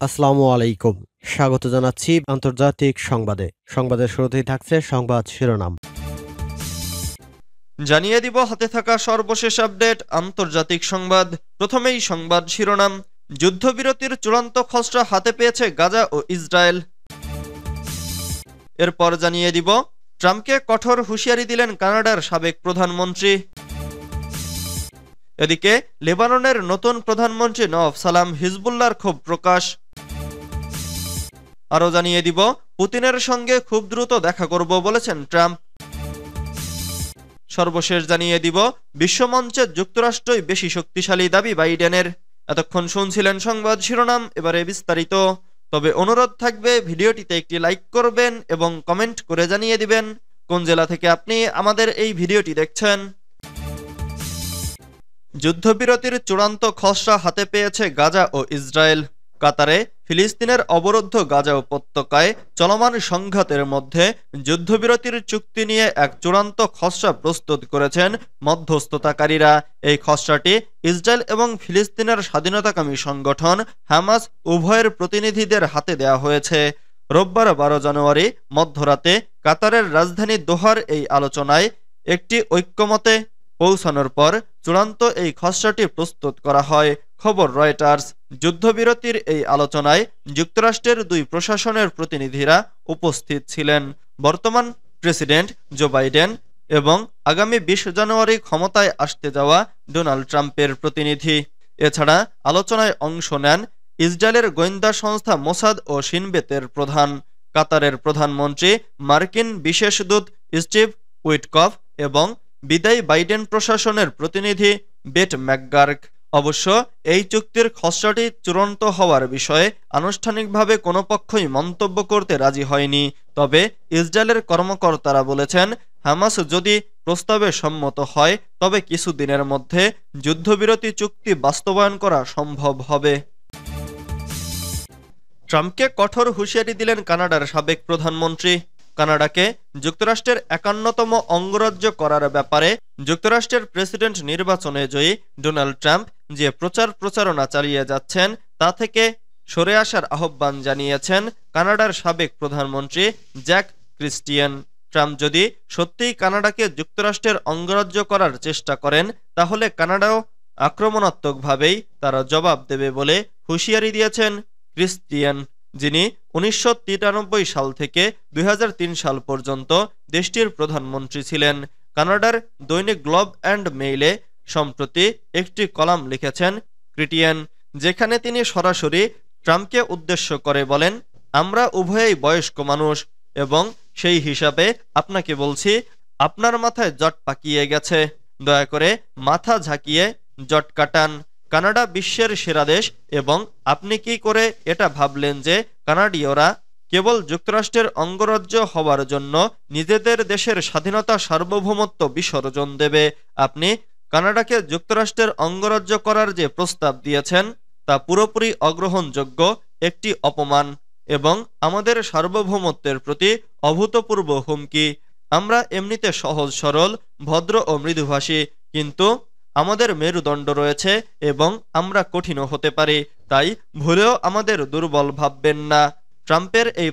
আসসালামু আলাইকুম। স্বাগত জানাচ্ছি আন্তর্জাতিক সংবাদে। সংবাদের শুরুতেই থাকছে সংবাদ শিরোনাম। জানিয়ে দিব হাতে থাকা সর্বশেষ আপডেট আন্তর্জাতিক সংবাদ। প্রথমেই সংবাদ শিরোনাম। যুদ্ধবিরতির চূড়ান্ত খসড়া হাতে পেয়েছে গাজা ও ইসরায়েল। এরপর জানিয়ে দিব ট্রাম্পকে কঠোর হুঁশিয়ারি দিলেন কানাডার সাবেক প্রধানমন্ত্রী। এদিকে লেবাননের নতুন প্রধানমন্ত্রী নওয়াফ সালাম হিজবুল্লাহর ক্ষোভ প্রকাশ। আরও জানিয়ে দিব পুতিনের সঙ্গে খুব দ্রুত দেখা করব বলেছেন ট্রাম্প। সর্বশেষ জানিয়ে দিব বিশ্বমঞ্চে যুক্তরাষ্ট্রই বেশি শক্তিশালী দাবি বাইডেনের। এতক্ষণ শুনছিলেন সংবাদ শিরোনাম, এবারে বিস্তারিত। তবে অনুরোধ থাকবে ভিডিওটিতে একটি লাইক করবেন এবং কমেন্ট করে জানিয়ে দিবেন কোন জেলা থেকে আপনি আমাদের এই ভিডিওটি দেখছেন। যুদ্ধবিরতির চূড়ান্ত খসড়া হাতে পেয়েছে গাজা ও ইসরায়েল। কাতারে ফিলিস্তিনের অবরুদ্ধ গাজা উপত্যকায় চলমান সংঘাতের মধ্যে যুদ্ধবিরতির চুক্তি নিয়ে এক চূড়ান্ত খসড়া প্রস্তুত করেছেন মধ্যস্থতাকারীরা। এই খসড়াটি ইসরায়েল এবং ফিলিস্তিনের স্বাধীনতাকামী সংগঠন হামাস উভয়ের প্রতিনিধিদের হাতে দেয়া হয়েছে। রোববার 12 জানুয়ারি মধ্যরাতে কাতারের রাজধানী দোহার এই আলোচনায় একটি ঐক্যমতে পৌঁছানোর পর চূড়ান্ত এই খসড়াটি প্রস্তুত করা হয়। খবর রয়টার্স। যুদ্ধবিরতির এই আলোচনায় যুক্তরাষ্ট্রের দুই প্রশাসনের প্রতিনিধিরা উপস্থিত ছিলেন, বর্তমান প্রেসিডেন্ট জো বাইডেন এবং আগামী 20 জানুয়ারি ক্ষমতায় আসতে যাওয়া ডোনাল্ড ট্রাম্পের প্রতিনিধি। এছাড়া আলোচনায় অংশ নেন ইসরায়েলের গোয়েন্দা সংস্থা মোসাদ ও শিনবেতের প্রধান, কাতারের প্রধানমন্ত্রী, মার্কিন বিশেষ দূত স্টিভ উইটকফ এবং বিদায়ী বাইডেন প্রশাসনের প্রতিনিধি বেট ম্যাকগার্ক। অবশ্য এই চুক্তির খসড়াটি চূড়ান্ত হওয়ার বিষয়ে আনুষ্ঠানিকভাবে কোনো পক্ষই মন্তব্য করতে রাজি হয়নি। তবে ইসরায়েলের কর্মকর্তারা বলেছেন, হামাস যদি প্রস্তাবে সম্মত হয় তবে কিছুদিনের মধ্যে যুদ্ধবিরতি চুক্তি বাস্তবায়ন করা সম্ভব হবে। ট্রাম্পকে কঠোর হুঁশিয়ারি দিলেন কানাডার সাবেক প্রধানমন্ত্রী। কানাডাকে যুক্তরাষ্ট্রের 51তম অঙ্গরাজ্য করার ব্যাপারে যুক্তরাষ্ট্রের প্রেসিডেন্ট নির্বাচনে জয়ী ডোনাল্ড ট্রাম্প যে প্রচারণা চালিয়ে যাচ্ছেন তা থেকে সরে আসার আহ্বান জানিয়েছেন কানাডার সাবেক প্রধানমন্ত্রী জ্যাক ক্রিস্টিয়ান। ট্রাম্প যদি সত্যিই কানাডাকে যুক্তরাষ্ট্রের অঙ্গরাজ্য করার চেষ্টা করেন তাহলে কানাডাও আক্রমণাত্মকভাবেই তারা জবাব দেবে বলে হুঁশিয়ারি দিয়েছেন ক্রিস্টিয়ান, যিনি 1993 সাল থেকে 2003 সাল পর্যন্ত দেশটির প্রধানমন্ত্রী ছিলেন। কানাডার দৈনিক গ্লোব অ্যান্ড মেইলে সম্প্রতি একটি কলাম লিখেছেন ক্রিস্টিয়ান, যেখানে তিনি সরাসরি ট্রাম্পকে উদ্দেশ্য করে বলেন, আমরা উভয়েই বয়স্ক মানুষ এবং সেই হিসাবে আপনাকে বলছি, আপনার মাথায় জট পাকিয়ে গেছে, দয়া করে মাথা ঝাঁকিয়ে জট কাটান। কানাডা বিশ্বের সেরা দেশ এবং আপনি কি করে এটা ভাবলেন যে কানাডীয়রা কেবল যুক্তরাষ্ট্রের অঙ্গরাজ্য হওয়ার জন্য নিজেদের দেশের স্বাধীনতা সার্বভৌমত্ব বিসর্জন দেবে? আপনি কানাডাকে যুক্তরাষ্ট্রের অঙ্গরাজ্য করার যে প্রস্তাব দিয়েছেন তা পুরোপুরি অগ্রহণযোগ্য একটি অপমান এবং আমাদের সার্বভৌমত্বের প্রতি অভূতপূর্ব হুমকি। আমরা এমনিতে সহজ সরল, ভদ্র ও মৃদুভাষী, কিন্তু আমাদের মেরুদণ্ড রয়েছে এবং আমরা কঠিনও হতে পারি, তাই ভুলেও আমাদের দুর্বল ভাববেন না। ট্রাম্পের এই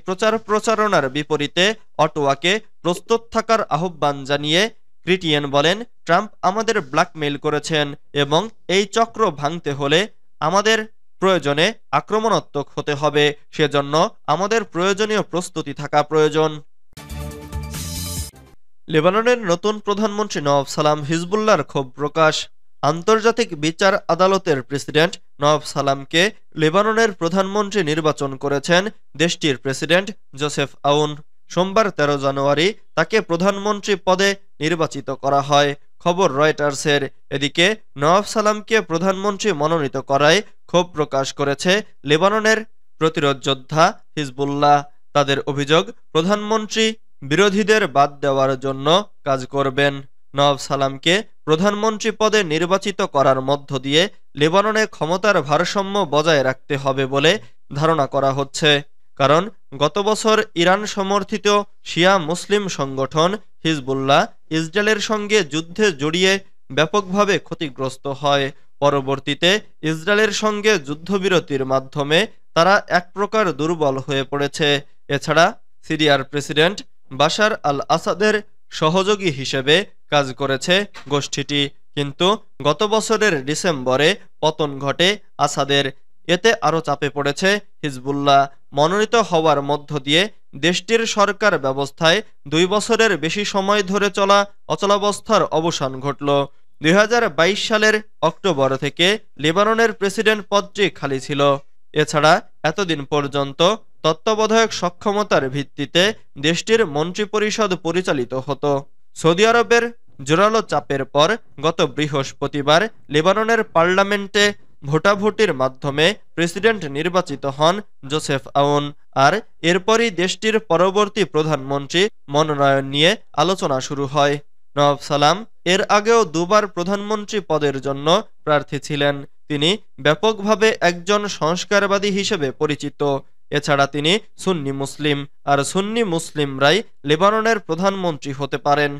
প্রচারণার বিপরীতে অটোয়াকে প্রস্তুত থাকার আহ্বান জানিয়ে ক্রিস্টিয়ান বলেন, ট্রাম্প আমাদের ব্ল্যাকমেইল করেছেন এবং এই চক্র ভাঙতে হলে আমাদের প্রয়োজনে আক্রমণাত্মক হতে হবে, সেজন্য আমাদের প্রয়োজনীয় প্রস্তুতি থাকা প্রয়োজন। লেবাননের নতুন প্রধানমন্ত্রী নওয়াফ সালাম হিজবুল্লাহর ক্ষোভ প্রকাশ। আন্তর্জাতিক বিচার আদালতের প্রেসিডেন্ট নওয়াফ সালামকে লেবাননের প্রধানমন্ত্রী নির্বাচন করেছেন দেশটির প্রেসিডেন্ট জোসেফ আউন। সোমবার 13 জানুয়ারি তাকে প্রধানমন্ত্রী পদে নির্বাচিত করা হয়, খবর রয়টার্সের। এদিকে নওয়াফ সালামকে প্রধানমন্ত্রী মনোনীত করায় ক্ষোভ প্রকাশ করেছে লেবাননের প্রতিরোধ যোদ্ধা হিজবুল্লাহ। তাদের অভিযোগ, প্রধানমন্ত্রী বিরোধীদের বাদ দেওয়ার জন্য কাজ করবেন। নওয়াফ সালামকে প্রধানমন্ত্রী পদে নির্বাচিত করার মধ্য দিয়ে লেবাননে ক্ষমতার ভারসাম্য বজায় রাখতে হবে বলে ধারণা করা হচ্ছে, কারণ গত বছর ইরান সমর্থিত শিয়া মুসলিম সংগঠন হিজবুল্লাহ ইসরায়েলের সঙ্গে যুদ্ধে জড়িয়ে ব্যাপকভাবে ক্ষতিগ্রস্ত হয়। পরবর্তীতে ইসরায়েলের সঙ্গে যুদ্ধবিরতির মাধ্যমে তারা এক প্রকার দুর্বল হয়ে পড়েছে। এছাড়া সিরিয়ার প্রেসিডেন্ট বাশার আল আসাদের সহযোগী হিসেবে কাজ করেছে গোষ্ঠীটি, কিন্তু গত বছরের ডিসেম্বরে পতন ঘটে আসাদের। এতে আরও চাপে পড়েছে হিজবুল্লাহ। মনোনীত হওয়ার মধ্য দিয়ে দেশটির সরকার ব্যবস্থায় 2 বছরের বেশি সময় ধরে চলা অচলাবস্থার অবসান ঘটল। 2022 সালের অক্টোবর থেকে লেবাননের প্রেসিডেন্ট পদটি খালি ছিল। এছাড়া এতদিন পর্যন্ত তত্ত্বাবধায়ক সক্ষমতার ভিত্তিতে দেশটির মন্ত্রিপরিষদ পরিচালিত হতো। সৌদি আরবের জোরালো চাপের পর গত বৃহস্পতিবার লেবাননের পার্লামেন্টে ভোটাভুটির মাধ্যমে প্রেসিডেন্ট নির্বাচিত হন জোসেফ আউন। আর এরপরই দেশটির পরবর্তী প্রধানমন্ত্রী মনোনয়ন নিয়ে আলোচনা শুরু হয়। নওয়াব সালাম এর আগেও 2 বার প্রধানমন্ত্রী পদের জন্য প্রার্থী ছিলেন। তিনি ব্যাপকভাবে একজন সংস্কারবাদী হিসেবে পরিচিত। এছাড়া তিনি সুন্নি মুসলিম, আর সুন্নি মুসলিমরাই লেবাননের প্রধানমন্ত্রী হতে পারেন।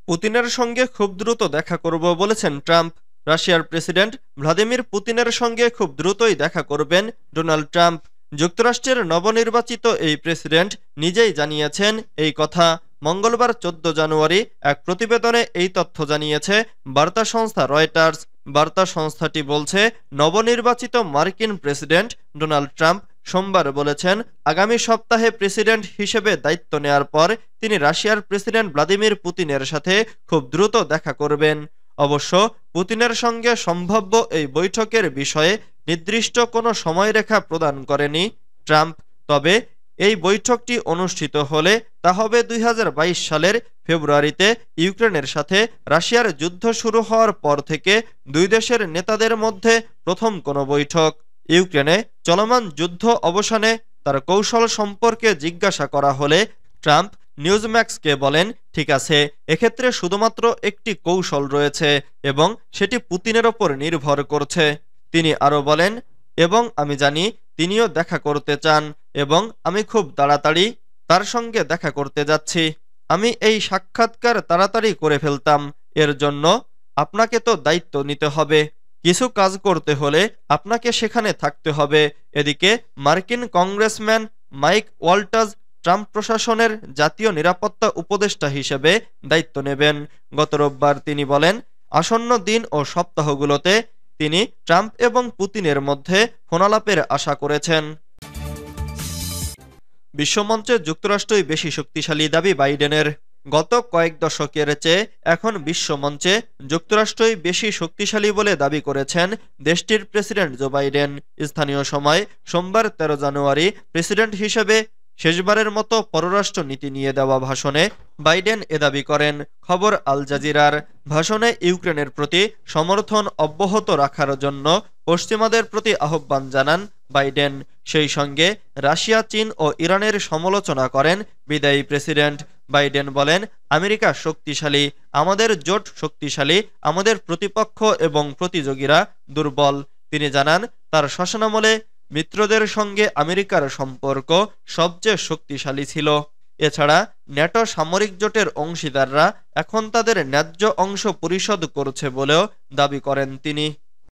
পুতিনের সঙ্গে খুব দ্রুত দেখা করব বলেছেন ট্রাম্প। রাশিয়ার প্রেসিডেন্ট ভ্লাদিমির পুতিনের সঙ্গে খুব দ্রুতই দেখা করবেন ডোনাল্ড ট্রাম্প। যুক্তরাষ্ট্রের নবনির্বাচিত এই প্রেসিডেন্ট নিজেই জানিয়েছেন এই কথা। মঙ্গলবার 14 জানুয়ারি এক প্রতিবেদনে এই তথ্য জানিয়েছে বার্তা সংস্থা রয়টার্স। বার্তা সংস্থাটি বলছে, নবনির্বাচিত মার্কিন প্রেসিডেন্ট ডোনাল্ড ট্রাম্প সোমবার বলেছেন, আগামী সপ্তাহে প্রেসিডেন্ট হিসেবে দায়িত্ব নেয়ার পর তিনি রাশিয়ার প্রেসিডেন্ট ভ্লাদিমির পুতিনের সাথে খুব দ্রুত দেখা করবেন। অবশ্য পুতিনের সঙ্গে সম্ভাব্য এই বৈঠকের বিষয়ে নির্দিষ্ট কোনো সময়রেখা প্রদান করেনি ট্রাম্প। তবে এই বৈঠকটি অনুষ্ঠিত হলে তা হবে 2022 সালের ফেব্রুয়ারিতে ইউক্রেনের সাথে রাশিয়ার যুদ্ধ শুরু হওয়ার পর থেকে 2 দেশের নেতাদের মধ্যে প্রথম কোনো বৈঠক। ইউক্রেনে চলমান যুদ্ধ অবসানে তার কৌশল সম্পর্কে জিজ্ঞাসা করা হলে ট্রাম্প নিউজম্যাক্সকে বলেন, ঠিক আছে, এক্ষেত্রে শুধুমাত্র একটি কৌশল রয়েছে এবং সেটি পুতিনের ওপর নির্ভর করছে। তিনি আরও বলেন, এবং আমি জানি তিনিও দেখা করতে চান এবং আমি খুব তাড়াতাড়ি তার সঙ্গে দেখা করতে যাচ্ছি। আমি এই সাক্ষাৎকার তাড়াতাড়ি করে ফেলতাম। এর জন্য আপনাকে তো দায়িত্ব নিতে হবে। কিছু কাজ করতে হলে আপনাকে সেখানে থাকতে হবে। এদিকে মার্কিন কংগ্রেসম্যান মাইক ওয়াল্টাজ ট্রাম্প প্রশাসনের জাতীয় নিরাপত্তা উপদেষ্টা হিসেবে দায়িত্ব নেবেন। গত রোববার তিনি বলেন, আসন্ন দিন ও সপ্তাহগুলোতে তিনি ট্রাম্প এবং পুতিনের মধ্যে ফোনালাপের আশা করেছেন। বিশ্বমঞ্চে যুক্তরাষ্ট্রই বেশি শক্তিশালী দাবি বাইডেনের। গত কয়েক দশকের চেয়ে এখন বিশ্বমঞ্চে যুক্তরাষ্ট্রই বেশি শক্তিশালী বলে দাবি করেছেন দেশটির প্রেসিডেন্ট জো বাইডেন। স্থানীয় সময় সোমবার 13 জানুয়ারি প্রেসিডেন্ট হিসেবে শেষবারের মতো পররাষ্ট্র নীতি নিয়ে দেওয়া ভাষণে বাইডেন এ দাবি করেন। খবর আল জাজিরার। ভাষণে ইউক্রেনের প্রতি সমর্থন অব্যাহত রাখার জন্য পশ্চিমাদের প্রতি আহ্বান জানান বাইডেন। সেই সঙ্গে রাশিয়া, চীন ও ইরানের সমালোচনা করেন বিদায়ী প্রেসিডেন্ট। বাইডেন বলেন, আমেরিকা শক্তিশালী, আমাদের জোট শক্তিশালী, আমাদের প্রতিপক্ষ এবং প্রতিযোগীরা দুর্বল। তিনি জানান, তার শাসনামলে মিত্রদের সঙ্গে আমেরিকার সম্পর্ক সবচেয়ে শক্তিশালী ছিল। এছাড়া ন্যাটো সামরিক জোটের অংশীদাররা এখন তাদের ন্যায্য অংশ পরিশোধ করছে বলেও দাবি করেন তিনি।